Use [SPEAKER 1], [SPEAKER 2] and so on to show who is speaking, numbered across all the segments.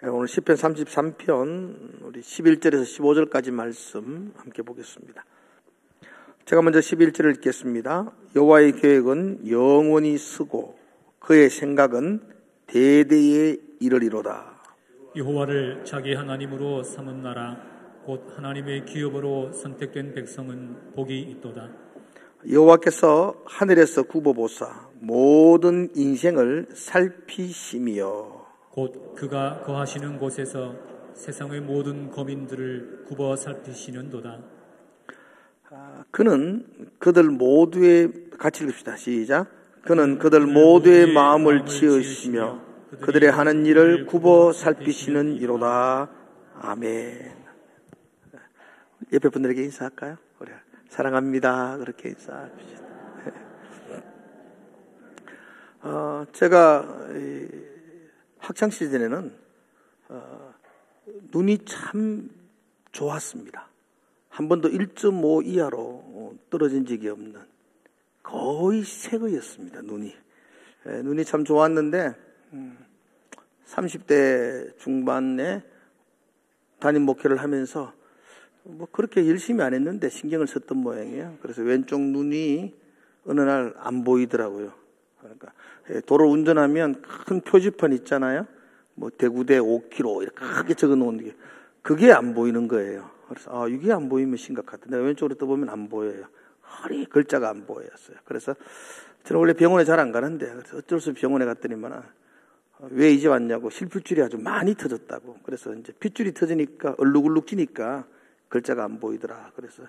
[SPEAKER 1] 오늘 시편 33편 우리 11절에서 15절까지 말씀 함께 보겠습니다. 제가 먼저 11절을 읽겠습니다. 여호와의 계획은 영원히 쓰고 그의 생각은 대대에 이르리로다.
[SPEAKER 2] 여호와를 자기 하나님으로 삼은 나라 곧 하나님의 기업으로 선택된 백성은 복이 있도다.
[SPEAKER 1] 여호와께서 하늘에서 굽어보사 모든 인생을 살피시며
[SPEAKER 2] 곧 그가 거하시는 곳에서 세상의 모든 거민들을 굽어 살피시는도다.
[SPEAKER 1] 그는 그들 모두의 같이 읽읍시다. 시작. 그는 그들 모두의 마음을 지으시며 그들의 하는 일을 굽어 살피시는 이로다. 아멘. 옆에 분들에게 인사할까요? 우리 사랑합니다. 그렇게 인사합시다. 제가 학창 시절에는 눈이 참 좋았습니다. 한 번도 1.5 이하로 떨어진 적이 없는 거의 새거였습니다. 눈이 참 좋았는데 30대 중반에 담임 목회를 하면서 뭐 그렇게 열심히 안 했는데 신경을 썼던 모양이에요. 그래서 왼쪽 눈이 어느 날 안 보이더라고요. 그러니까 도로 운전하면 큰 표지판 있잖아요. 뭐 대구대 5km 이렇게 크게 적어놓은 게 그게 안 보이는 거예요. 그래서 이게 안 보이면 심각하다. 내가 왼쪽으로 떠보면 안 보여요. 허리 글자가 안 보였어요. 그래서 저는 원래 병원에 잘 안 가는데 그래서 어쩔 수 없이 병원에 갔더니만 왜 이제 왔냐고 실핏줄이 아주 많이 터졌다고. 그래서 이제 핏줄이 터지니까 얼룩얼룩지니까 글자가 안 보이더라. 그래서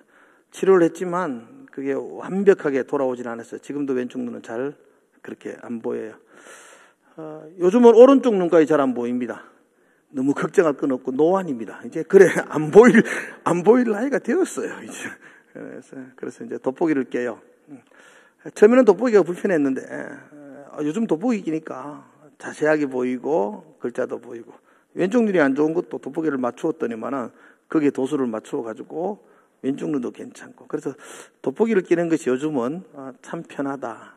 [SPEAKER 1] 치료를 했지만 그게 완벽하게 돌아오진 않았어요. 지금도 왼쪽 눈은 잘 그렇게 안 보여요. 요즘은 오른쪽 눈까지 잘 안 보입니다. 너무 걱정할 건 없고 노안입니다. 이제 그래 안 보일 나이가 되었어요. 이제 그래서 이제 돋보기를 껴요. 처음에는 돋보기가 불편했는데 요즘 돋보기 끼니까 자세하게 보이고 글자도 보이고 왼쪽 눈이 안 좋은 것도 돋보기를 맞추었더니만은 거기에 도수를 맞추어 가지고 왼쪽 눈도 괜찮고 그래서 돋보기를 끼는 것이 요즘은 참 편하다.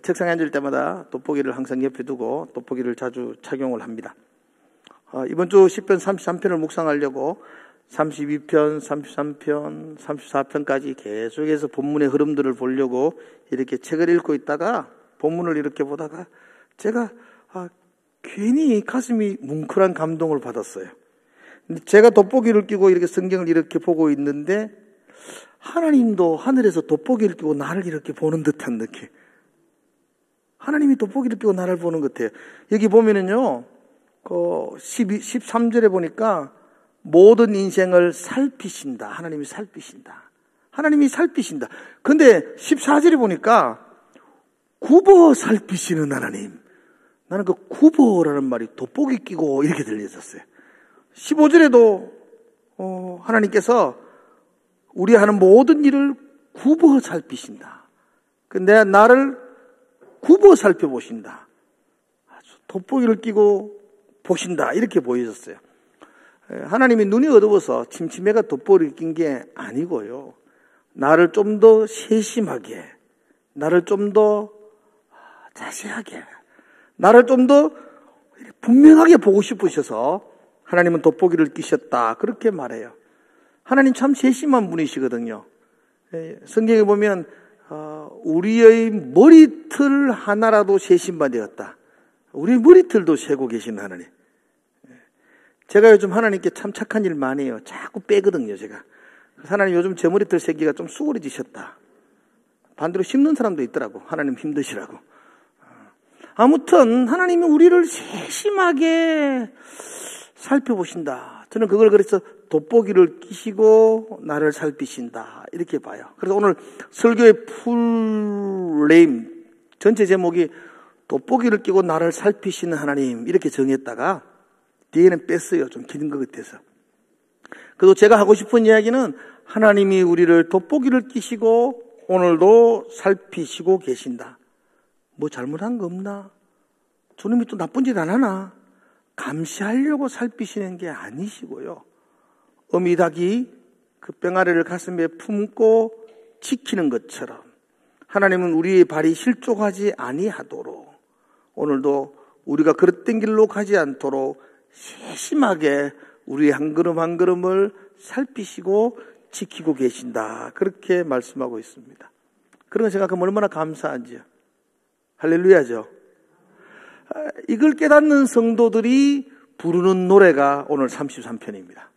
[SPEAKER 1] 책상에 앉을 때마다 돋보기를 항상 옆에 두고 돋보기를 자주 착용을 합니다. 이번 주 시편 33편을 묵상하려고 32편, 33편, 34편까지 계속해서 본문의 흐름들을 보려고 이렇게 책을 읽고 있다가 본문을 이렇게 보다가 제가 괜히 가슴이 뭉클한 감동을 받았어요. 제가 돋보기를 끼고 이렇게 성경을 이렇게 보고 있는데 하나님도 하늘에서 돋보기를 끼고 나를 이렇게 보는 듯한 느낌. 하나님이 돋보기를 끼고 나를 보는 것 같아요. 여기 보면은요, 13절에 보니까 모든 인생을 살피신다. 하나님이 살피신다. 하나님이 살피신다. 근데 14절에 보니까 굽어 살피시는 하나님. 나는 그 굽어라는 말이 돋보기 끼고 이렇게 들려졌어요. 15절에도 하나님께서 우리 하는 모든 일을 굽어 살피신다. 근데 나를 굽어 살펴보신다. 아주 돋보기를 끼고 보신다. 이렇게 보여졌어요. 하나님이 눈이 어두워서 침침해가 돋보기를 낀 게 아니고요. 나를 좀 더 세심하게, 나를 좀 더 자세하게, 나를 좀 더 분명하게 보고 싶으셔서 하나님은 돋보기를 끼셨다. 그렇게 말해요. 하나님 참 세심한 분이시거든요. 성경에 보면 우리의 머리털 하나라도 세심만 되었다. 우리 머리털도 세고 계신 하나님. 제가 요즘 하나님께 참 착한 일 많이 해요. 자꾸 빼거든요, 제가. 하나님 요즘 제 머리털 세기가 좀 수월해지셨다. 반대로 씹는 사람도 있더라고. 하나님 힘드시라고. 아무튼 하나님이 우리를 세심하게 살펴보신다. 저는 그걸 그래서 돋보기를 끼시고 나를 살피신다. 이렇게 봐요. 그래서 오늘 설교의 풀네임 전체 제목이 돋보기를 끼고 나를 살피시는 하나님 이렇게 정했다가 뒤에는 뺐어요. 좀 긴 것 같아서. 그리고 제가 하고 싶은 이야기는 하나님이 우리를 돋보기를 끼시고 오늘도 살피시고 계신다. 뭐 잘못한 거 없나? 주님이 또 나쁜 짓 안 하나? 감시하려고 살피시는 게 아니시고요. 어미닭이 그 뺑아리를 가슴에 품고 지키는 것처럼 하나님은 우리의 발이 실족하지 아니하도록 오늘도 우리가 그릇된 길로 가지 않도록 세심하게 우리의 한 걸음 한 걸음을 살피시고 지키고 계신다. 그렇게 말씀하고 있습니다. 그런 거 생각하면 얼마나 감사한지요. 할렐루야죠. 이걸 깨닫는 성도들이 부르는 노래가 오늘 33편입니다.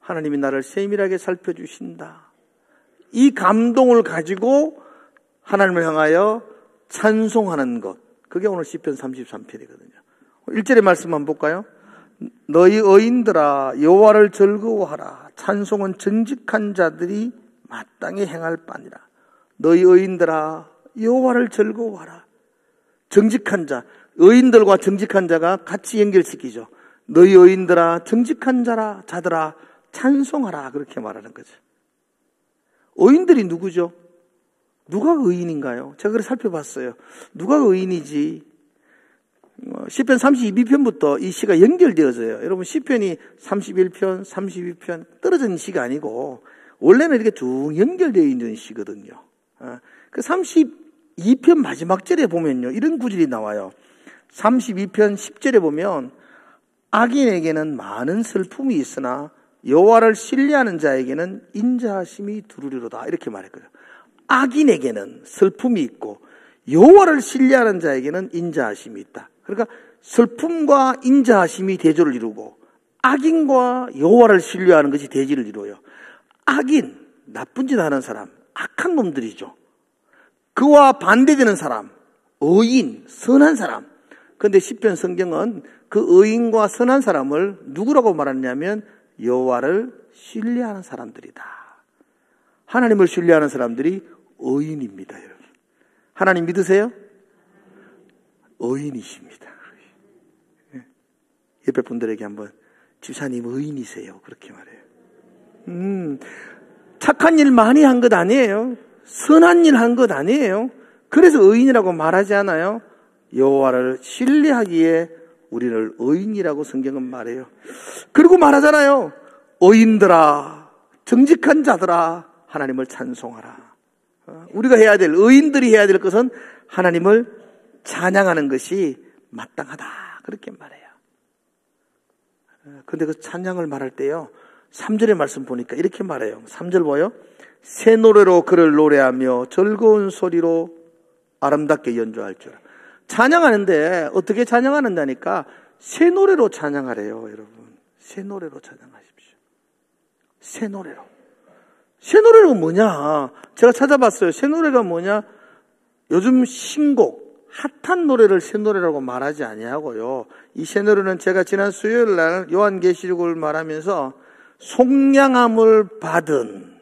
[SPEAKER 1] 하나님이 나를 세밀하게 살펴주신다. 이 감동을 가지고 하나님을 향하여 찬송하는 것. 그게 오늘 시편 33편이거든요. 1절의 말씀 한번 볼까요? 너희 의인들아 여호와를 즐거워하라. 찬송은 정직한 자들이 마땅히 행할 바니라. 너희 의인들아 여호와를 즐거워하라. 정직한 자, 의인들과 정직한 자가 같이 연결시키죠. 너희 의인들아 정직한 자들아 찬송하라. 그렇게 말하는 거죠. 의인들이 누구죠? 누가 의인인가요? 제가 그래 살펴봤어요. 누가 의인이지? 시편 32편부터 이 시가 연결되어져요. 여러분 시편이 31편, 32편 떨어진 시가 아니고 원래는 이렇게 쭉 연결되어 있는 시거든요. 그 32편 마지막 절에 보면요, 이런 구절이 나와요. 32편 10절에 보면 악인에게는 많은 슬픔이 있으나 여호와를 신뢰하는 자에게는 인자하심이 두루리로다. 이렇게 말했거든요. 악인에게는 슬픔이 있고 여호와를 신뢰하는 자에게는 인자하심이 있다. 그러니까 슬픔과 인자하심이 대조를 이루고 악인과 여호와를 신뢰하는 것이 대지를 이루어요. 악인, 나쁜 짓 하는 사람, 악한 놈들이죠. 그와 반대되는 사람, 의인, 선한 사람. 그런데 시편 성경은 그 의인과 선한 사람을 누구라고 말하냐면 여호와를 신뢰하는 사람들이다. 하나님을 신뢰하는 사람들이 의인입니다, 여러분. 하나님 믿으세요? 의인이십니다. 옆에 분들에게 한번 집사님 의인이세요. 그렇게 말해요. 착한 일 많이 한 것 아니에요. 선한 일 한 것 아니에요. 그래서 의인이라고 말하지 않아요. 여호와를 신뢰하기에 우리를 의인이라고 성경은 말해요. 그리고 말하잖아요. 의인들아, 정직한 자들아, 하나님을 찬송하라. 우리가 해야 될, 의인들이 해야 될 것은 하나님을 찬양하는 것이 마땅하다. 그렇게 말해요. 그런데 그 찬양을 말할 때요, 3절의 말씀 보니까 이렇게 말해요. 3절 뭐요? 새 노래로 그를 노래하며 즐거운 소리로 아름답게 연주할 줄. 찬양하는데 어떻게 찬양하는다니까? 새 노래로 찬양하래요, 여러분. 새 노래로 찬양하십시오. 새 노래로. 새 노래가 뭐냐? 제가 찾아봤어요. 새 노래가 뭐냐? 요즘 신곡, 핫한 노래를 새 노래라고 말하지 아니하고요. 이 새 노래는 제가 지난 수요일 날 요한계시록을 말하면서 속량함을 받은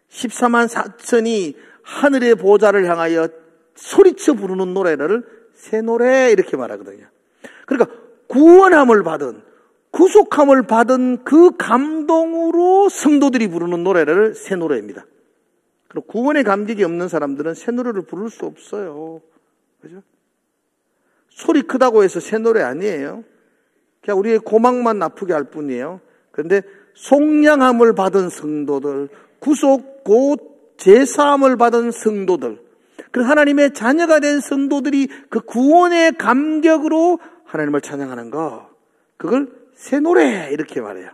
[SPEAKER 1] 14만 4천이 하늘의 보좌를 향하여 소리쳐 부르는 노래를 새 노래 이렇게 말하거든요. 그러니까 구원함을 받은, 구속함을 받은 그 감동으로 성도들이 부르는 노래를 새 노래입니다. 그리고 구원의 감격이 없는 사람들은 새 노래를 부를 수 없어요. 그죠? 소리 크다고 해서 새 노래 아니에요. 그냥 우리의 고막만 나쁘게 할 뿐이에요. 그런데 속량함을 받은 성도들, 구속 곧 제사함을 받은 성도들, 그래서 하나님의 자녀가 된 성도들이 그 구원의 감격으로 하나님을 찬양하는 거, 그걸 새 노래 이렇게 말해요.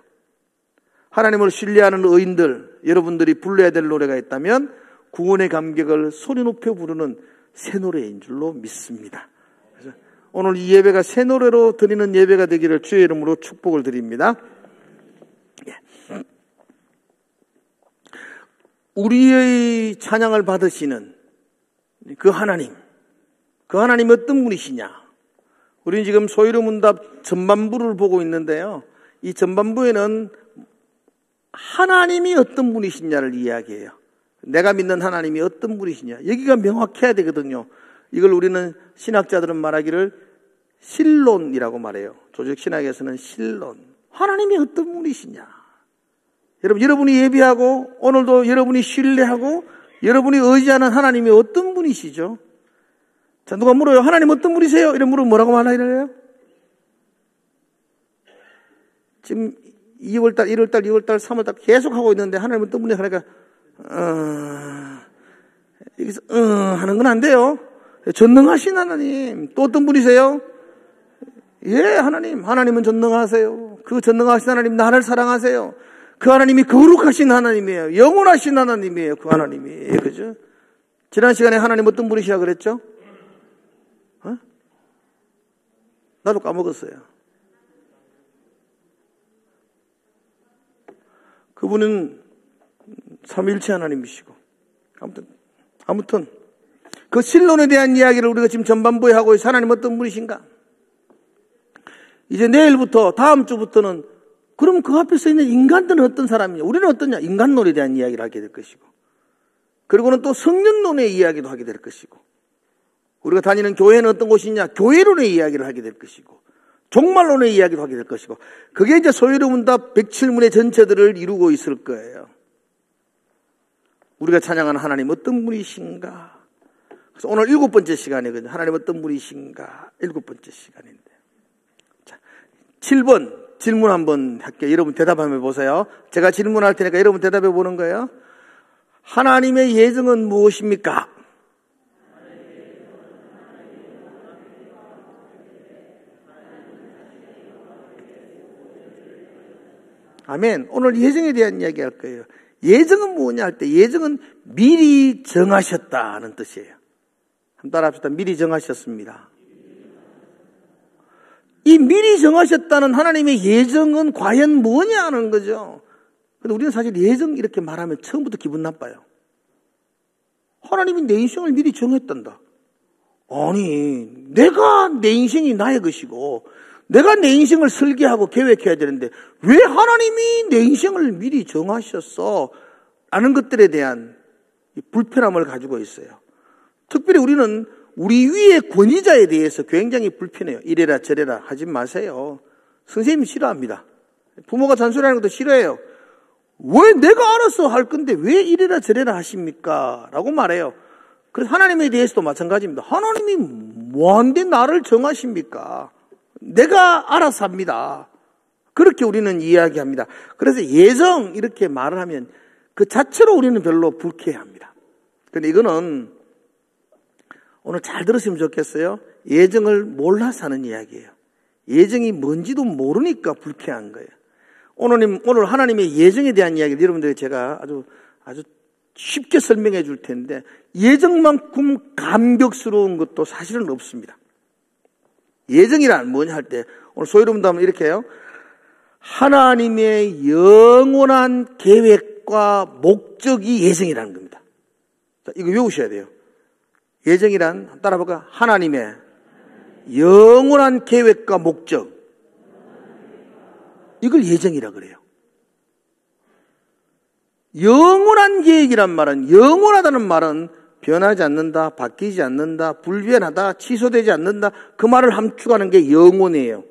[SPEAKER 1] 하나님을 신뢰하는 의인들, 여러분들이 불러야 될 노래가 있다면 구원의 감격을 소리 높여 부르는 새 노래인 줄로 믿습니다. 그래서 오늘 이 예배가 새 노래로 드리는 예배가 되기를 주의 이름으로 축복을 드립니다. 우리의 찬양을 받으시는 그 하나님이 어떤 분이시냐? 우리는 지금 소위로문답 전반부를 보고 있는데요. 이 전반부에는 하나님이 어떤 분이시냐를 이야기해요. 내가 믿는 하나님이 어떤 분이시냐. 여기가 명확해야 되거든요. 이걸 우리는 신학자들은 말하기를 신론이라고 말해요. 조직 신학에서는 신론. 하나님이 어떤 분이시냐. 여러분이 예비하고 오늘도 여러분이 신뢰하고 여러분이 의지하는 하나님이 어떤 분이시죠? 자, 누가 물어요. 하나님 어떤 분이세요? 이런 물으면 뭐라고 말하래요? 지금 2월달, 1월달, 2월달, 3월달 계속 하고 있는데 하나님 어떤 분이세요? 하니까 여기서 하는 건 안 돼요. 전능하신 하나님. 또 어떤 분이세요? 예, 하나님은 전능하세요. 그 전능하신 하나님 나를 사랑하세요. 그 하나님이 거룩하신 하나님이에요. 영원하신 하나님이에요. 그 하나님이. 그죠? 지난 시간에 하나님 어떤 분이시라 그랬죠? 나도 까먹었어요. 그분은 삼위일체 하나님이시고. 아무튼 그 신론에 대한 이야기를 우리가 지금 전반부에 하고 있어요. 하나님 어떤 분이신가? 이제 내일부터 다음 주부터는 그럼 그 앞에 서 있는 인간들은 어떤 사람이냐? 우리는 어떠냐? 인간론에 대한 이야기를 하게 될 것이고, 그리고는 또 성령론의 이야기도 하게 될 것이고, 우리가 다니는 교회는 어떤 곳이냐? 교회론의 이야기를 하게 될 것이고, 종말론의 이야기도 하게 될 것이고, 그게 이제 소위 이름다 107문의 전체들을 이루고 있을 거예요. 우리가 찬양하는 하나님 어떤 분이신가? 그래서 오늘 7번째 시간이거든요. 하나님 어떤 분이신가? 7번째 시간인데. 자, 7번 질문 한번 할게요. 여러분 대답 한번 해보세요. 제가 질문할 테니까 여러분 대답해 보는 거예요. 하나님의 예정은 무엇입니까? 아멘. 오늘 예정에 대한 이야기 할 거예요. 예정은 뭐냐 할 때 예정은 미리 정하셨다는 뜻이에요. 한번 따라합시다. 미리 정하셨습니다. 이 미리 정하셨다는 하나님의 예정은 과연 뭐냐 하는 거죠. 근데 우리는 사실 예정 이렇게 말하면 처음부터 기분 나빠요. 하나님이 내 인생을 미리 정했단다. 아니, 내가 내 인생이 나의 것이고 내가 내 인생을 설계하고 계획해야 되는데 왜 하나님이 내 인생을 미리 정하셨어? 라는 것들에 대한 불편함을 가지고 있어요. 특별히 우리는 우리 위의 권위자에 대해서 굉장히 불편해요. 이래라 저래라 하지 마세요. 선생님이 싫어합니다. 부모가 잔소리하는 것도 싫어해요. 왜 내가 알아서 할 건데 왜 이래라 저래라 하십니까? 라고 말해요. 그래서 하나님에 대해서도 마찬가지입니다. 하나님이 뭐한데 나를 정하십니까? 내가 알아서 합니다. 그렇게 우리는 이야기합니다. 그래서 예정 이렇게 말을 하면 그 자체로 우리는 별로 불쾌합니다. 그런데 이거는 오늘 잘 들으시면 좋겠어요. 예정을 몰라서 하는 이야기예요. 예정이 뭔지도 모르니까 불쾌한 거예요. 오늘 하나님의 예정에 대한 이야기를 여러분들에게 제가 아주 쉽게 설명해 줄 텐데 예정만큼 감격스러운 것도 사실은 없습니다. 예정이란 뭐냐 할 때 오늘 소위 여러분들 이렇게 해요. 하나님의 영원한 계획과 목적이 예정이라는 겁니다. 자, 이거 외우셔야 돼요. 예정이란 따라볼까? 하나님의 영원한 계획과 목적. 이걸 예정이라 그래요. 영원한 계획이란 말은 영원하다는 말은 변하지 않는다, 바뀌지 않는다, 불변하다, 취소되지 않는다. 그 말을 함축하는 게 영원이에요.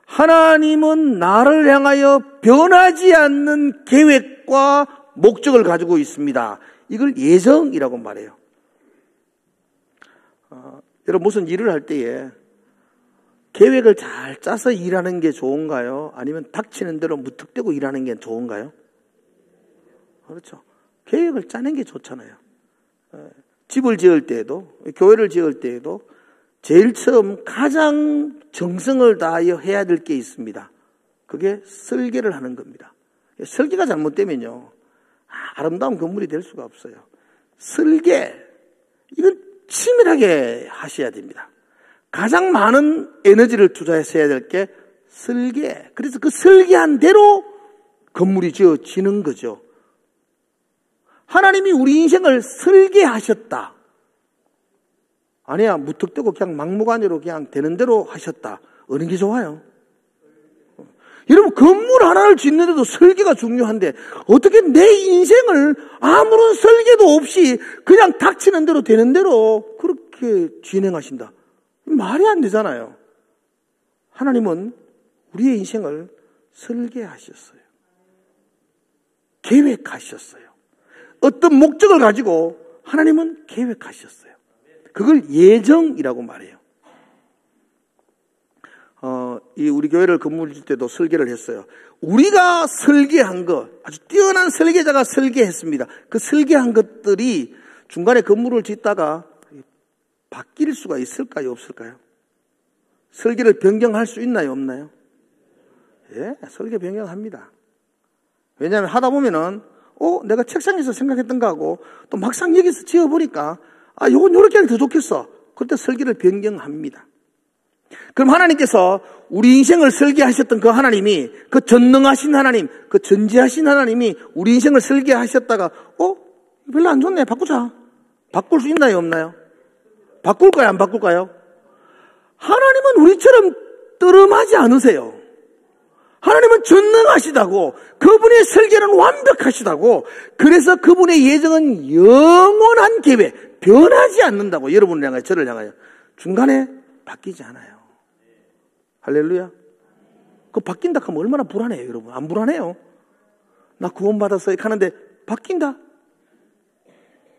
[SPEAKER 1] 하나님은 나를 향하여 변하지 않는 계획과 목적을 가지고 있습니다. 이걸 예정이라고 말해요. 여러분 무슨 일을 할 때에 계획을 잘 짜서 일하는 게 좋은가요? 아니면 닥치는 대로 무턱대고 일하는 게 좋은가요? 그렇죠. 계획을 짜는 게 좋잖아요. 집을 지을 때에도, 교회를 지을 때에도 제일 처음 가장 정성을 다하여 해야 될 게 있습니다. 그게 설계를 하는 겁니다. 설계가 잘못되면요, 아름다운 건물이 될 수가 없어요. 설계, 이건 치밀하게 하셔야 됩니다. 가장 많은 에너지를 투자해서 해야 될 게 설계. 그래서 그 설계한 대로 건물이 지어지는 거죠. 하나님이 우리 인생을 설계하셨다. 아니야, 무턱대고 그냥 막무가내로 그냥 되는 대로 하셨다. 어느 게 좋아요? 여러분, 건물 하나를 짓는데도 설계가 중요한데 어떻게 내 인생을 아무런 설계도 없이 그냥 닥치는 대로 되는 대로 그렇게 진행하신다. 말이 안 되잖아요. 하나님은 우리의 인생을 설계하셨어요. 계획하셨어요. 어떤 목적을 가지고 하나님은 계획하셨어요. 그걸 예정이라고 말해요. 우리 교회를 건물 질 때도 설계를 했어요. 우리가 설계한 것, 아주 뛰어난 설계자가 설계했습니다. 그 설계한 것들이 중간에 건물을 짓다가 바뀔 수가 있을까요? 없을까요? 설계를 변경할 수 있나요, 없나요? 예, 설계 변경합니다. 왜냐하면 하다 보면은 내가 책상에서 생각했던 거하고 또 막상 여기서 지어보니까 요건 요렇게 하면 더 좋겠어. 그때 설계를 변경합니다. 그럼 하나님께서 우리 인생을 설계하셨던 그 하나님이, 그 전능하신 하나님, 그 전지하신 하나님이 우리 인생을 설계하셨다가 별로 안 좋네, 바꾸자. 바꿀 수 있나요, 없나요? 바꿀까요, 안 바꿀까요? 하나님은 우리처럼 뜨름하지 않으세요. 하나님은 전능하시다고, 그분의 설계는 완벽하시다고, 그래서 그분의 예정은 영원한 계획, 변하지 않는다고. 여러분을 향하여, 저를 향하여 중간에 바뀌지 않아요. 할렐루야. 그 바뀐다 하면 얼마나 불안해요, 여러분. 안 불안해요? 나 구원받았어요 하는데 바뀐다?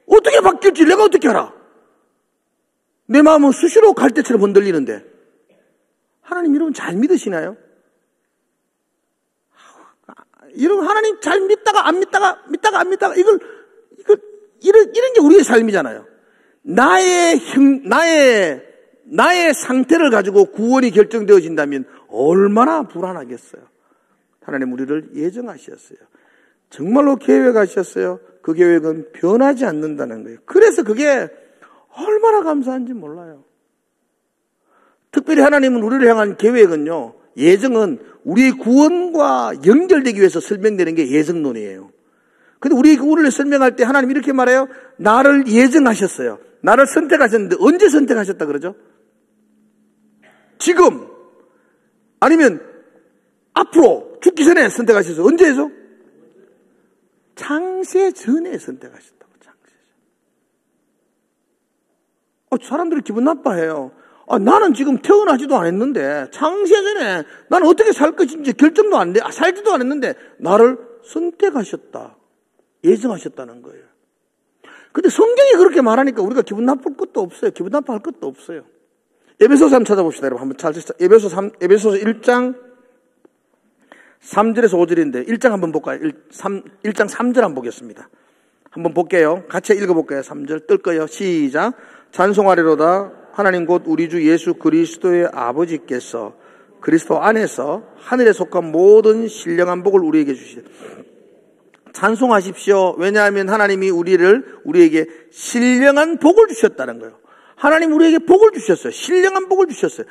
[SPEAKER 1] 어떻게 바뀔지 내가 어떻게 알아? 내 마음은 수시로 갈대처럼 흔들리는데. 하나님 여러분 잘 믿으시나요? 여러분 하나님 잘 믿다가 안 믿다가 안 믿다가 이런 게 우리의 삶이잖아요. 나의 상태를 가지고 구원이 결정되어진다면 얼마나 불안하겠어요. 하나님 우리를 예정하셨어요. 정말로 계획하셨어요. 그 계획은 변하지 않는다는 거예요. 그래서 그게 얼마나 감사한지 몰라요. 특별히 하나님은 우리를 향한 계획은요, 예정은 우리의 구원과 연결되기 위해서 설명되는 게 예정론이에요. 근데 우리의 구원을 설명할 때 하나님 이렇게 말해요. 나를 예정하셨어요. 나를 선택하셨는데 언제 선택하셨다 그러죠? 지금 아니면 앞으로 죽기 전에 선택하셨어요. 언제죠? 창세 전에 선택하셨다고. 창세 전. 사람들이 기분 나빠해요. 나는 지금 태어나지도 않았는데 창세 전에 나는 어떻게 살 것인지 결정도 안 돼. 살지도 않았는데 나를 선택하셨다. 예정하셨다는 거예요. 근데 성경이 그렇게 말하니까 우리가 기분 나쁠 것도 없어요. 기분 나빠할 것도 없어요. 에베소서 한번 찾아봅시다. 여러분 한번 찾으시죠. 에베소서 1장 3절에서 5절인데 1장 한번 볼까요? 1장 3절 한번 보겠습니다. 한번 볼게요. 같이 읽어볼까요? 3절 뜰 거예요. 시작. 찬송하리로다. 하나님 곧 우리 주 예수 그리스도의 아버지께서 그리스도 안에서 하늘에 속한 모든 신령한 복을 우리에게 주시되 찬송하십시오. 왜냐하면 하나님이 우리에게 신령한 복을 주셨다는 거예요. 하나님 우리에게 복을 주셨어요. 신령한 복을 주셨어요.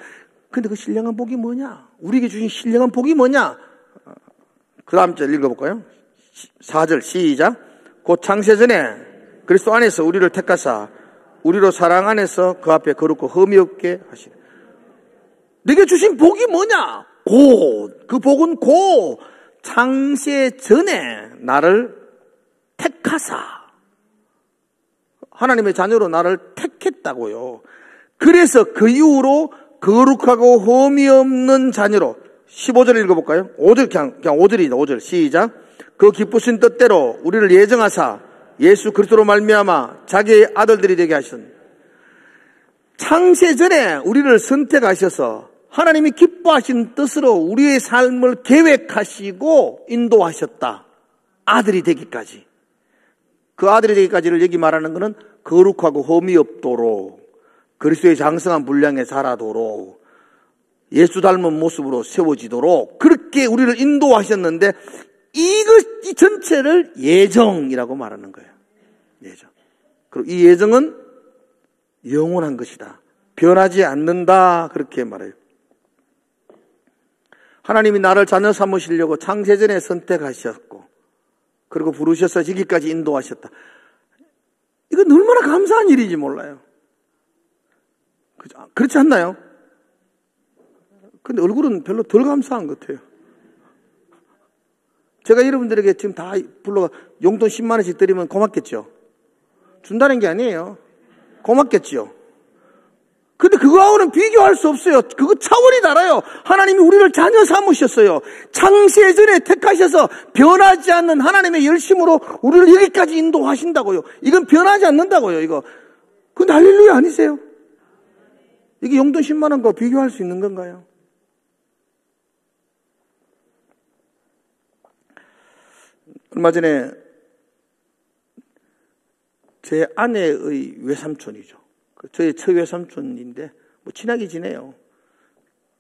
[SPEAKER 1] 근데 그 신령한 복이 뭐냐? 우리에게 주신 신령한 복이 뭐냐? 그 다음 절 읽어볼까요? 4절 시작. 곧 창세전에 그리스도 안에서 우리를 택하사 우리로 사랑 안에서 그 앞에 거룩고 흠이 없게 하시네. 내게 주신 복이 뭐냐? 그 복은 창세 전에 나를 택하사 하나님의 자녀로 나를 택했다고요. 그래서 그 이후로 거룩하고 흠이 없는 자녀로 15절 읽어볼까요? 5절 그냥 5절이다. 5절 시작. 그 기쁘신 뜻대로 우리를 예정하사 예수 그리스도로 말미암아 자기의 아들들이 되게 하셨네. 창세 전에 우리를 선택하셔서 하나님이 기뻐하신 뜻으로 우리의 삶을 계획하시고 인도하셨다. 아들이 되기까지. 그 아들이 되기까지를 여기 말하는 것은 거룩하고 흠이 없도록 그리스도의 장성한 분량에 자라도록 예수 닮은 모습으로 세워지도록 그렇게 우리를 인도하셨는데 이 전체를 예정이라고 말하는 거예요. 예정. 그리고 이 예정은 영원한 것이다. 변하지 않는다. 그렇게 말해요. 하나님이 나를 자녀 삼으시려고 창세전에 선택하셨고 그리고 부르셔서 여기까지 인도하셨다. 이건 얼마나 감사한 일인지 몰라요. 그렇지 않나요? 근데 얼굴은 별로 덜 감사한 것 같아요. 제가 여러분들에게 지금 다 불러가 용돈 10만 원씩 드리면 고맙겠죠? 준다는 게 아니에요. 고맙겠죠? 근데 그거하고는 비교할 수 없어요. 그거 차원이 달라요. 하나님이 우리를 자녀 삼으셨어요. 창세전에 택하셔서 변하지 않는 하나님의 열심으로 우리를 여기까지 인도하신다고요. 이건 변하지 않는다고요, 이거. 근데 할렐루야 아니세요? 이게 용돈 10만 원과 비교할 수 있는 건가요? 얼마 전에 제 아내의 외삼촌이죠. 저의 처외삼촌인데 친하게 지내요.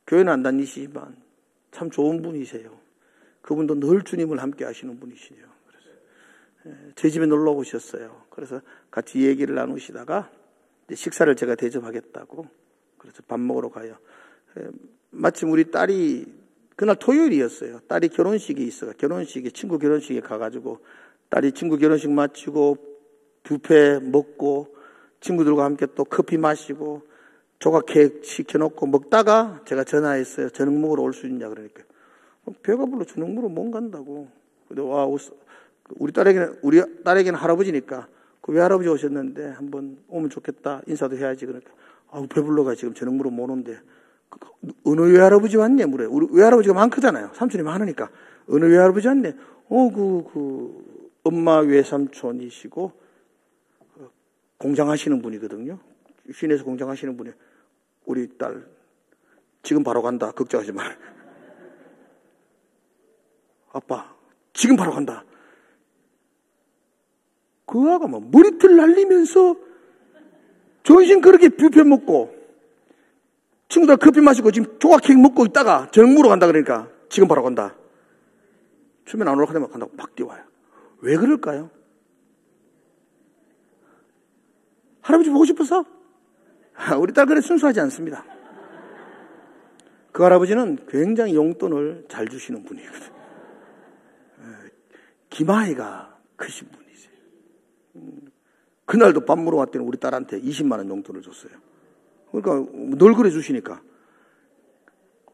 [SPEAKER 1] 교회는 안 다니시지만 참 좋은 분이세요. 그분도 늘 주님을 함께 하시는 분이시죠. 그래서 제 집에 놀러 오셨어요. 그래서 같이 얘기를 나누시다가 식사를 제가 대접하겠다고 그래서 밥 먹으러 가요. 마침 우리 딸이 그날 토요일이었어요. 딸이 결혼식이 있어요. 친구 결혼식에 가가지고 딸이 친구 결혼식 마치고 뷔페 먹고 친구들과 함께 또 커피 마시고 조각 케이크 시켜놓고 먹다가 제가 전화했어요. 저녁 먹으러 올 수 있냐 그러니까 배가 불러 저녁 먹으러 못 간다고. 근데 와 우리 딸에게는 할아버지니까 그 외할아버지 오셨는데 한번 오면 좋겠다 인사도 해야지 그러니까 배불러가 지금 저녁 먹으러 못 온대. 어느 외할아버지 왔냐 물어요. 우리 외할아버지가 많거든요. 삼촌이 많으니까 어느 외할아버지 왔네. 엄마 외삼촌이시고 공장하시는 분이거든요. 시내에서 공장하시는 분이 우리 딸 지금 바로 간다. 걱정하지 마. 아빠 지금 바로 간다. 그 아가 막 머리털 날리면서 전신 그렇게 뷔페 먹고 친구들 커피 마시고 지금 조각 케이크 먹고 있다가 저녁 먹으러 간다 그러니까 지금 바로 간다. 주면 안 오락하면 간다고 막 뛰어와요. 왜 그럴까요? 할아버지 보고 싶어서? 우리 딸 그래 순수하지 않습니다. 그 할아버지는 굉장히 용돈을 잘 주시는 분이거든요. 기마이가 크신 분이세요. 그날도 밥 먹으러 왔더니 우리 딸한테 20만 원 용돈을 줬어요. 그러니까 널 그래 주시니까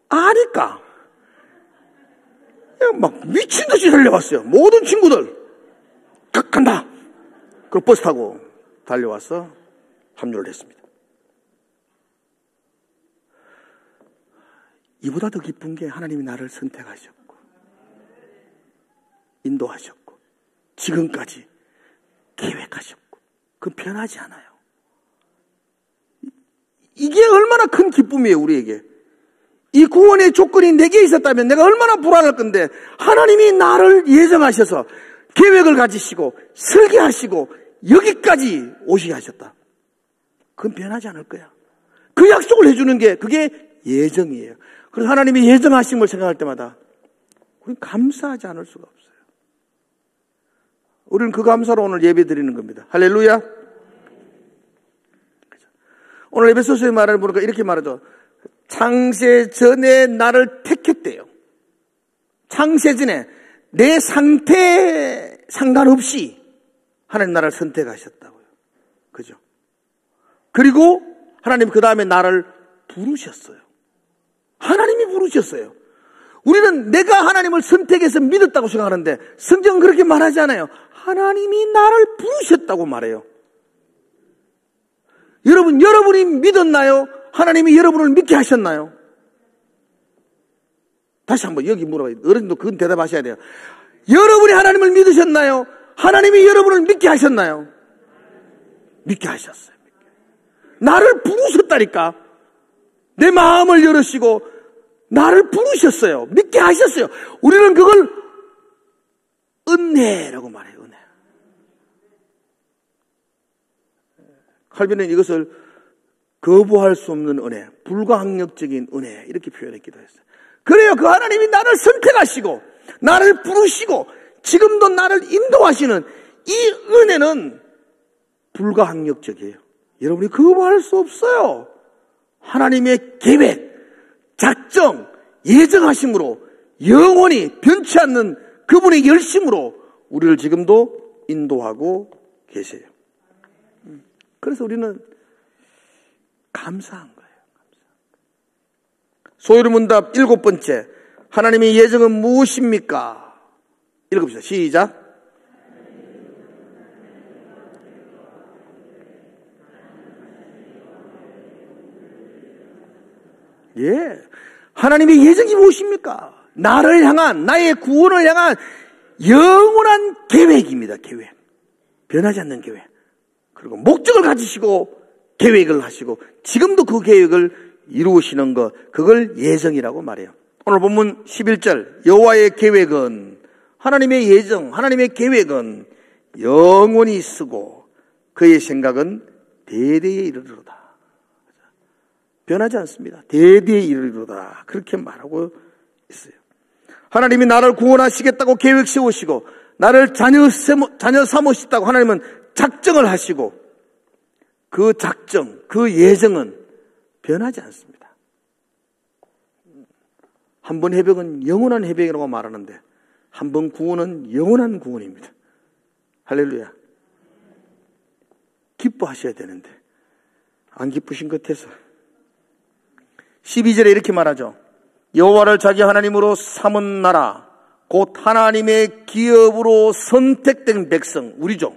[SPEAKER 1] 아니까 막 미친 듯이 달려왔어요. 모든 친구들 간다. 그리고 버스 타고 달려와서 합류를 했습니다. 이보다 더 기쁜 게 하나님이 나를 선택하셨고 인도하셨고 지금까지 계획하셨고 그건 변하지 않아요. 이게 얼마나 큰 기쁨이에요 우리에게. 이 구원의 조건이 내게 있었다면 내가 얼마나 불안할 건데 하나님이 나를 예정하셔서 계획을 가지시고 설계하시고 여기까지 오시게 하셨다. 그건 변하지 않을 거야. 그 약속을 해주는 게 그게 예정이에요. 그래서 하나님이 예정하심을 생각할 때마다 우리는 감사하지 않을 수가 없어요. 우리는 그 감사로 오늘 예배 드리는 겁니다. 할렐루야. 오늘 에베소서의 말을 보니까 이렇게 말하죠. 창세 전에 나를 택했대요. 창세 전에 내 상태에 상관없이 하나님 나를 선택하셨다고요. 그죠? 그리고 하나님 그 다음에 나를 부르셨어요. 하나님이 부르셨어요. 우리는 내가 하나님을 선택해서 믿었다고 생각하는데 성경은 그렇게 말하지 않아요. 하나님이 나를 부르셨다고 말해요. 여러분이 믿었나요? 하나님이 여러분을 믿게 하셨나요? 다시 한번 여기 물어봐요. 어른도 그건 대답하셔야 돼요. 여러분이 하나님을 믿으셨나요? 하나님이 여러분을 믿게 하셨나요? 믿게 하셨어요. 나를 부르셨다니까. 내 마음을 열으시고 나를 부르셨어요. 믿게 하셨어요. 우리는 그걸 은혜라고 말해요. 은혜. 칼빈은 이것을 거부할 수 없는 은혜, 불가항력적인 은혜 이렇게 표현했기도 했어요. 그래요. 그 하나님이 나를 선택하시고 나를 부르시고 지금도 나를 인도하시는 이 은혜는 불가항력적이에요. 여러분이 거부할 수 없어요. 하나님의 계획, 작정, 예정하심으로 영원히 변치 않는 그분의 열심으로 우리를 지금도 인도하고 계세요. 그래서 우리는 감사한 거예요. 소요리 문답 7번째. 하나님의 예정은 무엇입니까? 읽읍시다. 시작. 예. 하나님의 예정이 무엇입니까? 나를 향한, 나의 구원을 향한 영원한 계획입니다. 계획. 변하지 않는 계획. 그리고 목적을 가지시고 계획을 하시고 지금도 그 계획을 이루시는 것, 그걸 예정이라고 말해요. 오늘 본문 11절 여호와의 계획은, 하나님의 예정, 하나님의 계획은 영원히 쓰고 그의 생각은 대대에 이르리로다. 변하지 않습니다. 대대에 이르리로다. 그렇게 말하고 있어요. 하나님이 나를 구원하시겠다고 계획 세우시고 나를 자녀 삼으시다고 하나님은 작정을 하시고 그 작정, 그 예정은 변하지 않습니다. 한 번 회복은 영원한 회복이라고 말하는데 한 번 구원은 영원한 구원입니다. 할렐루야. 기뻐하셔야 되는데 안 기쁘신 것 같아서 12절에 이렇게 말하죠. 여호와를 자기 하나님으로 삼은 나라 곧 하나님의 기업으로 선택된 백성, 우리죠.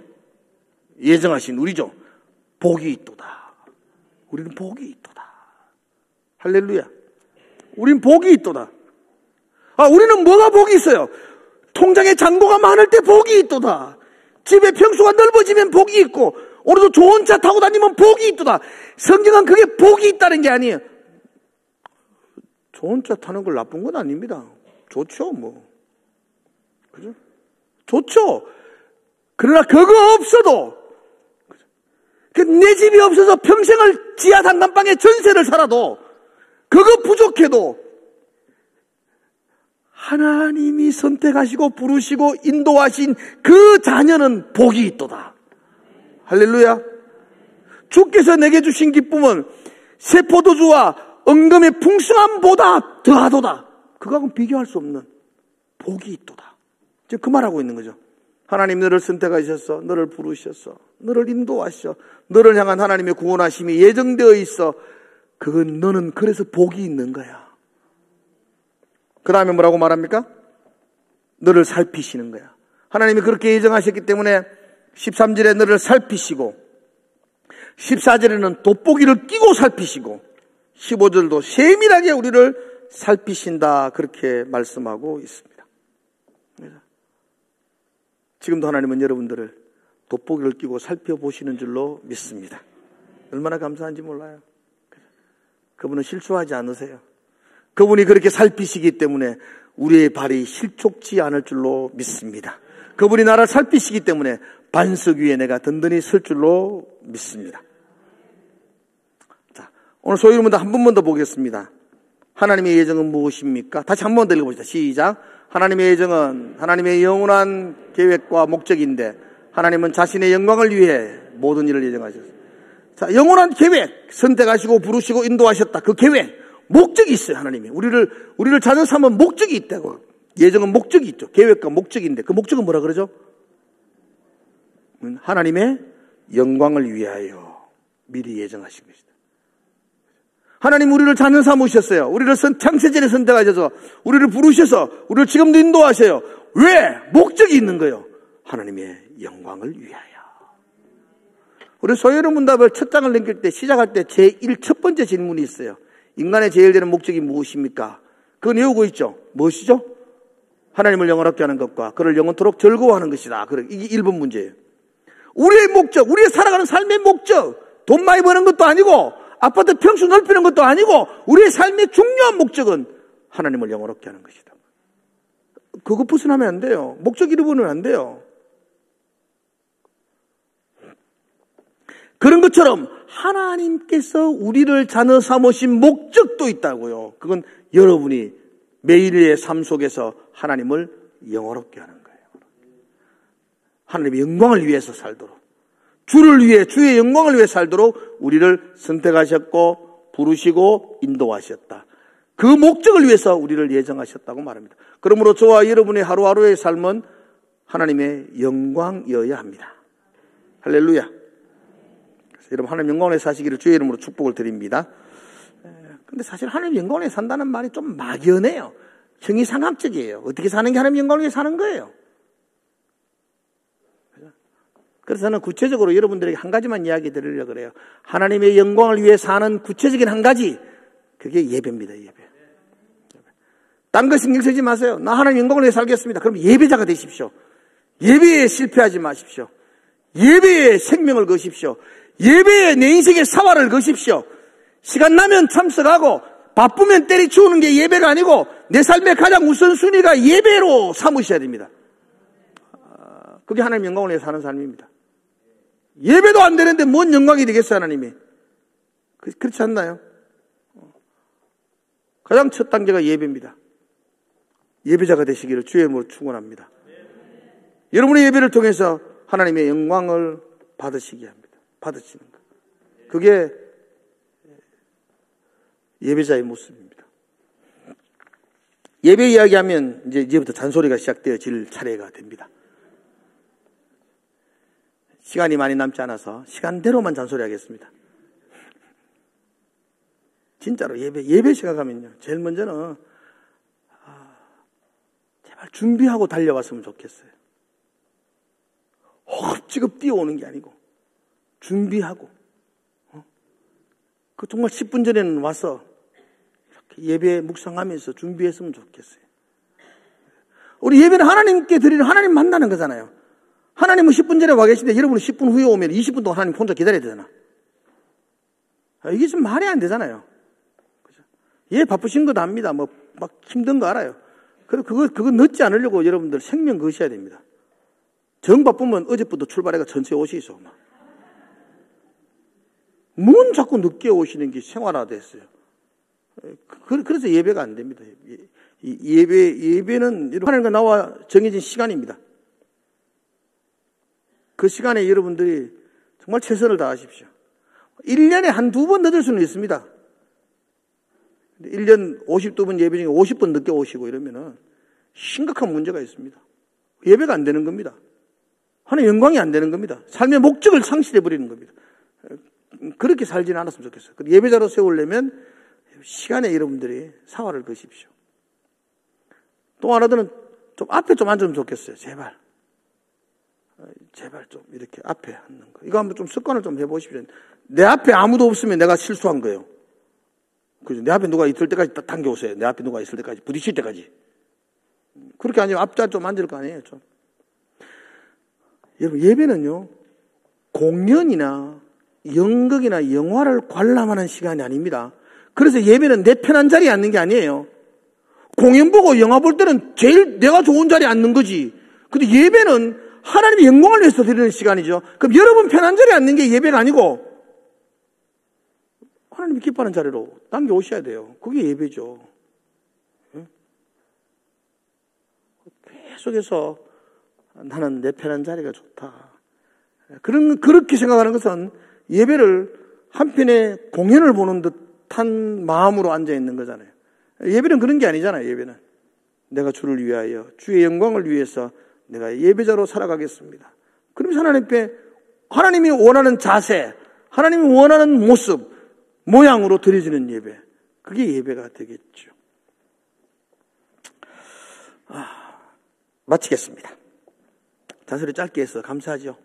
[SPEAKER 1] 예정하신 우리죠. 복이 있도다. 우리는 복이 있도다. 할렐루야. 우린 복이 있도다. 우리는 뭐가 복이 있어요? 통장에 잔고가 많을 때 복이 있도다. 집에 평수가 넓어지면 복이 있고 오늘도 좋은 차 타고 다니면 복이 있도다. 성경은 그게 복이 있다는 게 아니에요. 좋은 차 타는 걸 나쁜 건 아닙니다. 좋죠, 뭐. 그죠? 좋죠. 그러나 그거 없어도, 내 집이 없어서 평생을 지하 단칸방에 전세를 살아도, 그거 부족해도, 하나님이 선택하시고 부르시고 인도하신 그 자녀는 복이 있도다. 할렐루야. 주께서 내게 주신 기쁨은 새 포도주와 은금의 풍성함보다 더하도다. 그거하고는 비교할 수 없는 복이 있도다. 이제 그 말하고 있는 거죠. 하나님 너를 선택하셨어. 너를 부르셨어. 너를 인도하셔. 너를 향한 하나님의 구원하심이 예정되어 있어. 그건 너는 그래서 복이 있는 거야. 그 다음에 뭐라고 말합니까? 너를 살피시는 거야. 하나님이 그렇게 예정하셨기 때문에 13절에 너를 살피시고 14절에는 돋보기를 끼고 살피시고 15절도 세밀하게 우리를 살피신다. 그렇게 말씀하고 있습니다. 지금도 하나님은 여러분들을 돋보기를 끼고 살펴보시는 줄로 믿습니다. 얼마나 감사한지 몰라요. 그분은 실수하지 않으세요. 그분이 그렇게 살피시기 때문에 우리의 발이 실족지 않을 줄로 믿습니다. 그분이 나를 살피시기 때문에 반석 위에 내가 든든히 설 줄로 믿습니다. 자, 오늘 소유문도 한 번만 더 보겠습니다. 하나님의 예정은 무엇입니까? 다시 한 번 더 읽어보시다. 시작. 하나님의 예정은 하나님의 영원한 계획과 목적인데 하나님은 자신의 영광을 위해 모든 일을 예정하셨어요. 자, 영원한 계획, 선택하시고 부르시고 인도하셨다. 그 계획, 목적이 있어요. 하나님이 우리를 자녀 삼은 목적이 있다고. 예정은 목적이 있죠. 계획과 목적인데 그 목적은 뭐라 그러죠? 하나님의 영광을 위하여 미리 예정하신 것이다. 하나님 우리를 자녀 삼으셨어요. 우리를 창세전에 선택하셔서 우리를 부르셔서 우리를 지금도 인도하셔요. 왜? 목적이 있는 거예요. 하나님의 영광을 위하여. 우리 소요의 문답을 첫 장을 넘길 때 시작할 때 첫 번째 질문이 있어요. 인간의 제일 되는 목적이 무엇입니까? 그건 외우고 있죠. 무엇이죠? 하나님을 영원롭게 하는 것과 그를 영원토록 즐거워하는 것이다. 이게 1번 문제예요. 우리의 목적, 우리의 살아가는 삶의 목적, 돈 많이 버는 것도 아니고 아파트 평수 넓히는 것도 아니고 우리의 삶의 중요한 목적은 하나님을 영원롭게 하는 것이다. 그거 벗어나면 안 돼요. 목적 잃어버리면 안 돼요. 그런 것처럼 하나님께서 우리를 자녀 삼으신 목적도 있다고요. 그건 여러분이 매일의 삶 속에서 하나님을 영원롭게 하는 거예요. 하나님의 영광을 위해서 살도록, 주를 위해, 주의 영광을 위해 살도록 우리를 선택하셨고 부르시고 인도하셨다. 그 목적을 위해서 우리를 예정하셨다고 말합니다. 그러므로 저와 여러분의 하루하루의 삶은 하나님의 영광이어야 합니다. 할렐루야. 그래서 여러분 하나님 영광을 위해 사시기를 주의 이름으로 축복을 드립니다. 근데 사실 하나님 영광을 위해 산다는 말이 좀 막연해요. 형이상학적이에요. 어떻게 사는 게 하나님 영광을 위해 사는 거예요. 그래서 저는 구체적으로 여러분들에게 한 가지만 이야기 드리려고 그래요. 하나님의 영광을 위해 사는 구체적인 한 가지, 그게 예배입니다. 예배. 딴 거 신경 쓰지 마세요. 나 하나님 영광을 위해 살겠습니다. 그럼 예배자가 되십시오. 예배에 실패하지 마십시오. 예배에 생명을 거십시오. 예배에 내 인생의 사활을 거십시오. 시간 나면 참석하고 바쁘면 때리치우는 게 예배가 아니고 내 삶의 가장 우선순위가 예배로 삼으셔야 됩니다. 그게 하나님 영광을 위해 사는 삶입니다. 예배도 안 되는데 뭔 영광이 되겠어요, 하나님이? 그렇지 않나요? 가장 첫 단계가 예배입니다. 예배자가 되시기를 주의 이름으로 축원합니다. 여러분의 예배를 통해서 하나님의 영광을 받으시게 합니다. 받으시는 것. 그게 예배자의 모습입니다. 예배 이야기하면 이제부터 잔소리가 시작되어질 차례가 됩니다. 시간이 많이 남지 않아서 시간대로만 잔소리하겠습니다. 진짜로 예배 시작하면요, 제일 먼저는 제발 준비하고 달려왔으면 좋겠어요. 허겁지겁 뛰어오는 게 아니고 준비하고, 그 정말 10분 전에는 와서 이렇게 예배 묵상하면서 준비했으면 좋겠어요. 우리 예배는 하나님께 드리는, 하나님 만나는 거잖아요. 하나님은 10분 전에 와 계신데 여러분은 10분 후에 오면 20분 동안 하나님 혼자 기다려야 되잖아. 이게 좀 말이 안 되잖아요. 그죠? 예, 바쁘신 거 압니다. 막 힘든 거 알아요. 그리고 그거 늦지 않으려고 여러분들 생명 거셔야 됩니다. 정 바쁘면 어제부터 출발해가 전체 오시소. 뭔 자꾸 늦게 오시는 게 생활화됐어요. 그래서 예배가 안 됩니다. 예배는 하나님과 나와 정해진 시간입니다. 그 시간에 여러분들이 정말 최선을 다하십시오. 1년에 한두 번 늦을 수는 있습니다. 1년 52번 예배 중에 50번 늦게 오시고 이러면은 심각한 문제가 있습니다. 예배가 안 되는 겁니다. 하나님 영광이 안 되는 겁니다. 삶의 목적을 상실해버리는 겁니다. 그렇게 살지는 않았으면 좋겠어요. 예배자로 세우려면 시간에 여러분들이 사활을 거십시오. 또 하나는 좀 앞에 좀 앉으면 좋겠어요. 제발 좀 이렇게 앞에 앉는 거. 이거 한번 좀 습관을 좀 해보십시오. 내 앞에 아무도 없으면 내가 실수한 거예요. 그죠? 내 앞에 누가 있을 때까지 딱 당겨오세요. 내 앞에 누가 있을 때까지, 부딪힐 때까지. 그렇게 아니면 앞자 좀 앉을 거 아니에요, 좀. 여러분, 예배는요, 공연이나 연극이나 영화를 관람하는 시간이 아닙니다. 그래서 예배는 내 편한 자리에 앉는 게 아니에요. 공연 보고 영화 볼 때는 제일 내가 좋은 자리에 앉는 거지. 근데 예배는 하나님의 영광을 위해서 드리는 시간이죠. 그럼 여러분 편한 자리에 앉는 게 예배가 아니고 하나님이 기뻐하는 자리로 남겨 오셔야 돼요. 그게 예배죠. 계속해서 나는 내 편한 자리가 좋다. 그렇게 생각하는 것은 예배를 한편의 공연을 보는 듯한 마음으로 앉아 있는 거잖아요. 예배는 그런 게 아니잖아요. 예배는 내가 주를 위하여 주의 영광을 위해서 내가 예배자로 살아가겠습니다. 그러면서 하나님이 원하는 자세, 하나님이 원하는 모습, 모양으로 드려지는 예배, 그게 예배가 되겠죠. 마치겠습니다. 잔소리 짧게 해서 감사하죠.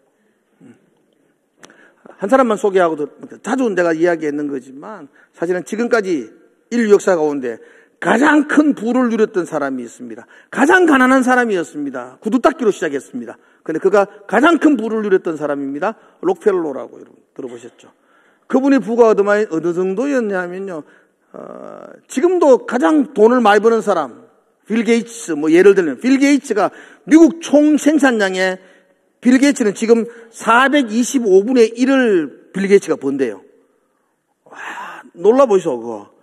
[SPEAKER 1] 한 사람만 소개하고도 자주 내가 이야기했는 거지만 사실은 지금까지 인류 역사 가운데 가장 큰 부를 누렸던 사람이 있습니다. 가장 가난한 사람이었습니다. 구두 닦기로 시작했습니다. 그런데 그가 가장 큰 부를 누렸던 사람입니다. 록펠러라고 여러분 들어보셨죠? 그분의 부가 어느 정도였냐면요, 지금도 가장 돈을 많이 버는 사람, 빌 게이츠, 예를 들면 빌 게이츠가 미국 총 생산량의 빌 게이츠는 지금 425분의 1을 빌 게이츠가 번대요. 와, 놀라보시오, 그거.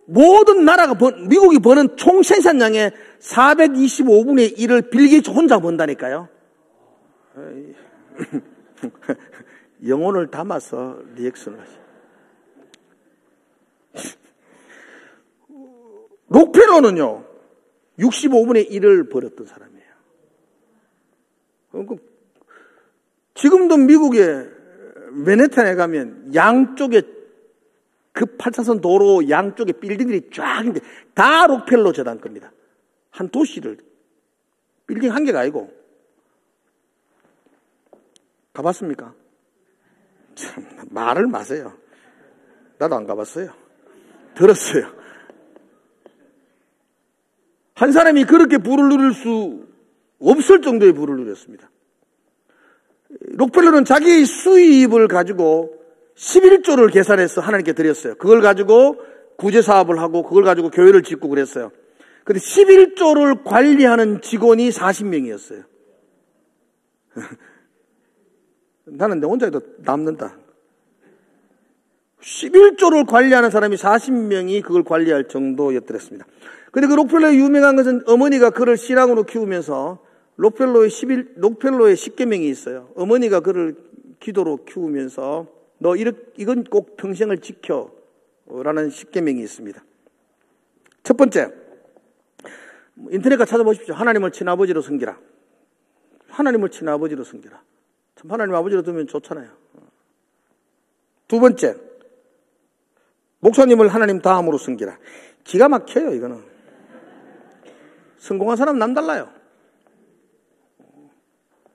[SPEAKER 1] 모든 나라가 미국이 버는 총 생산량의 425분의 1을 빌 게이츠 혼자 번다니까요. 영혼을 담아서 리액션을 하시. 록펠러는요, 65분의 1을 벌었던 사람이에요. 지금도 미국의 맨해튼에 가면 양쪽에 그 8차선 도로 양쪽에 빌딩들이 쫙 있는데 다 록펠러 재단 겁니다. 한 도시를, 빌딩 한 개가 아니고. 가봤습니까? 참, 말을 마세요. 나도 안 가봤어요. 들었어요. 한 사람이 그렇게 부를 누릴 수 없을 정도의 부를 누렸습니다. 록펠러는 자기 수입을 가지고 11조를 계산해서 하나님께 드렸어요. 그걸 가지고 구제사업을 하고 그걸 가지고 교회를 짓고 그랬어요. 그런데 11조를 관리하는 직원이 40명이었어요. 나는 내 혼자 해도 남는다. 11조를 관리하는 사람이 40명이 그걸 관리할 정도였더랬습니다. 근데 그 록펠러의 유명한 것은 어머니가 그를 신앙으로 키우면서 록펠러의 10계명이 있어요. 어머니가 그를 기도로 키우면서 너 이건 꼭 평생을 지켜 라는 10계명이 있습니다. 첫 번째, 인터넷 가 찾아보십시오. 하나님을 친아버지로 섬기라. 하나님을 친아버지로 섬기라. 참 하나님 아버지로 두면 좋잖아요. 두 번째, 목사님을 하나님 다음으로 섬기라. 기가 막혀요, 이거는. 성공한 사람 남달라요.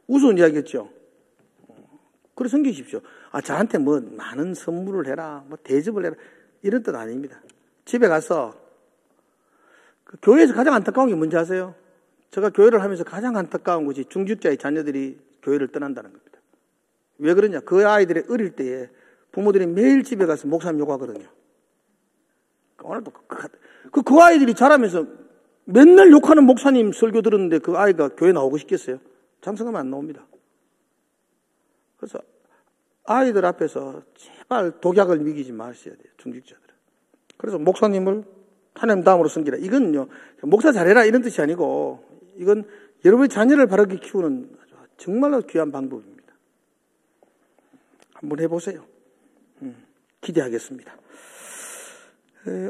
[SPEAKER 1] 우스운 이야기겠죠. 그래 섬기십시오. 저한테 뭐 많은 선물을 해라, 뭐 대접을 해라, 이런 뜻 아닙니다. 집에 가서 그 교회에서 가장 안타까운 게 뭔지 아세요? 제가 교회를 하면서 가장 안타까운 것이 중직자의 자녀들이 교회를 떠난다는 겁니다. 왜 그러냐? 그 아이들이 어릴 때에 부모들이 매일 집에 가서 목사님 욕하거든요. 오늘도 그 아이들이 자라면서 맨날 욕하는 목사님 설교 들었는데 그 아이가 교회 나오고 싶겠어요? 장성하면 안 나옵니다. 그래서 아이들 앞에서 제발 독약을 먹이지 마셔야 돼요, 중직자들은. 그래서 목사님을 하나님 다음으로 섬기라. 이건요, 목사 잘해라 이런 뜻이 아니고, 이건 여러분의 자녀를 바르게 키우는 정말로 귀한 방법입니다. 한번 해보세요. 기대하겠습니다.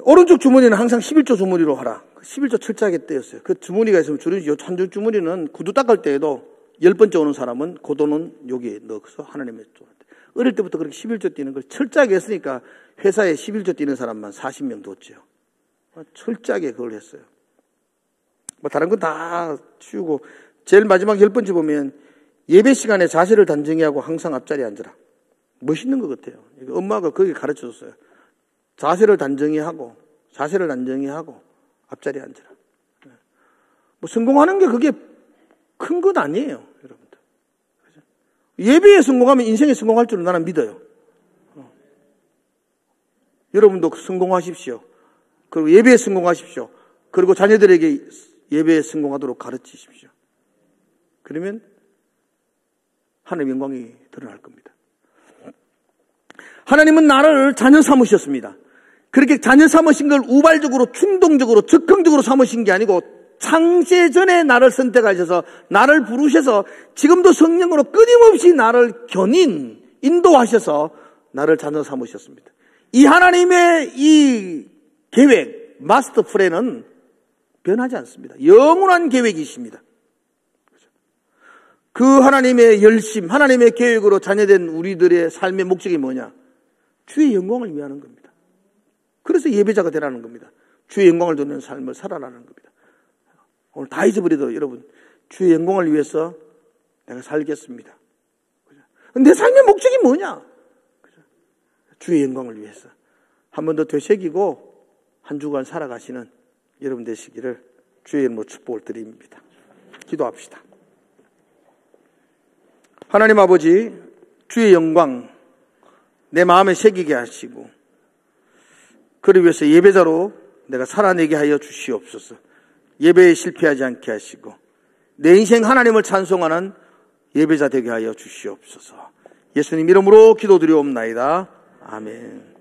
[SPEAKER 1] 오른쪽 주머니는 항상 11조 주머니로 하라. 11조 철저하게 떼었어요. 그 주머니가 있으면 한쪽 주머니는 구두 닦을 때에도 10번째 오는 사람은 그 돈은 여기에 넣어서 하나님의 돈한테. 어릴 때부터 그렇게 11조 띄는 걸 철저하게 했으니까 회사에 11조 띄는 사람만 40명 뒀죠. 철저하게 그걸 했어요. 뭐 다른 건 다 치우고 제일 마지막 10번째 보면 예배 시간에 자세를 단정히 하고 항상 앞자리에 앉으라. 멋있는 것 같아요. 엄마가 거기 가르쳐 줬어요. 자세를 단정히 하고 앞자리에 앉으라. 뭐 성공하는 게 그게 큰 건 아니에요, 여러분들. 예배에 성공하면 인생에 성공할 줄은 나는 믿어요. 여러분도 성공하십시오. 그리고 예배에 성공하십시오. 그리고 자녀들에게 예배에 성공하도록 가르치십시오. 그러면 하나님의 영광이 드러날 겁니다. 하나님은 나를 자녀 삼으셨습니다. 그렇게 자녀 삼으신 걸 우발적으로, 충동적으로, 적극적으로 삼으신 게 아니고 창세 전에 나를 선택하셔서 나를 부르셔서 지금도 성령으로 끊임없이 나를 인도하셔서 나를 자녀 삼으셨습니다. 이 하나님의 이 계획, 마스터 플랜은 변하지 않습니다. 영원한 계획이십니다. 그 하나님의 열심, 하나님의 계획으로 자녀된 우리들의 삶의 목적이 뭐냐? 주의 영광을 위하는 겁니다. 그래서 예배자가 되라는 겁니다. 주의 영광을 듣는 삶을 살아라는 겁니다. 오늘 다 잊어버려도 여러분, 주의 영광을 위해서 내가 살겠습니다. 내 삶의 목적이 뭐냐? 주의 영광을 위해서 한 번 더 되새기고 한 주간 살아가시는 여러분 되시기를 주의 이름으로 축복을 드립니다. 기도합시다. 하나님 아버지, 주의 영광 내 마음에 새기게 하시고 그를 위해서 예배자로 내가 살아내게 하여 주시옵소서. 예배에 실패하지 않게 하시고 내 인생 하나님을 찬송하는 예배자 되게 하여 주시옵소서. 예수님 이름으로 기도드리옵나이다. 아멘.